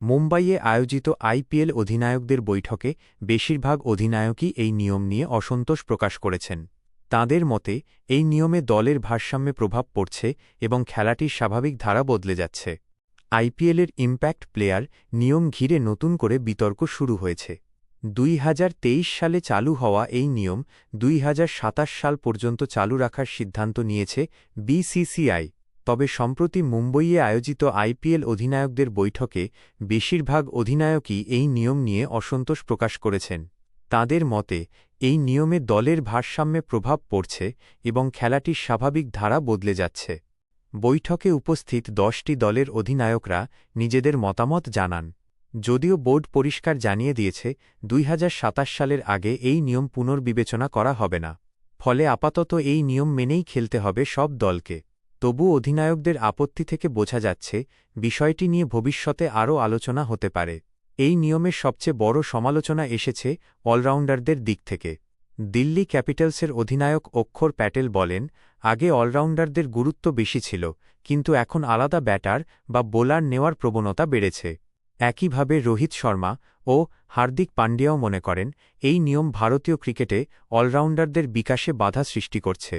মুম্বাইয়ে আয়োজিত আইপিএল অধিনায়কদের বৈঠকে বেশিরভাগ অধিনায়কই এই নিয়ম নিয়ে অসন্তোষ প্রকাশ করেছেন। তাঁদের মতে এই নিয়মে দলের ভারসাম্যে প্রভাব পড়ছে এবং খেলাটির স্বাভাবিক ধারা বদলে যাচ্ছে। আইপিএলের ইম্প্যাক্ট প্লেয়ার নিয়ম ঘিরে নতুন করে বিতর্ক শুরু হয়েছে। ২০২৩ সালে চালু হওয়া এই নিয়ম ২০২৭ সাল পর্যন্ত চালু রাখার সিদ্ধান্ত নিয়েছে বিসিসিআই। তবে সম্প্রতি মুম্বইয়ে আয়োজিত আইপিএল অধিনায়কদের বৈঠকে বেশিরভাগ অধিনায়কই এই নিয়ম নিয়ে অসন্তোষ প্রকাশ করেছেন। তাঁদের মতে এই নিয়মে দলের ভারসাম্যে প্রভাব পড়ছে এবং খেলাটির স্বাভাবিক ধারা বদলে যাচ্ছে। বৈঠকে উপস্থিত ১০টি দলের অধিনায়করা নিজেদের মতামত জানান। যদিও বোর্ড পরিষ্কার জানিয়ে দিয়েছে ২০২৭ সালের আগে এই নিয়ম পুনর্বিবেচনা করা হবে না। ফলে আপাতত এই নিয়ম মেনেই খেলতে হবে সব দলকে। তবু অধিনায়কদের আপত্তি থেকে বোঝা যাচ্ছে বিষয়টি নিয়ে ভবিষ্যতে আরও আলোচনা হতে পারে। এই নিয়মের সবচেয়ে বড় সমালোচনা এসেছে অলরাউন্ডারদের দিক থেকে। দিল্লি ক্যাপিটালসের অধিনায়ক অক্ষর প্যাটেল বলেন, আগে অলরাউন্ডারদের গুরুত্ব বেশি ছিল, কিন্তু এখন আলাদা ব্যাটার বা বোলার নেওয়ার প্রবণতা বেড়েছে। একইভাবে রোহিত শর্মা ও হার্দিক পান্ডিয়াও মনে করেন এই নিয়ম ভারতীয় ক্রিকেটে অলরাউন্ডারদের বিকাশে বাধা সৃষ্টি করছে।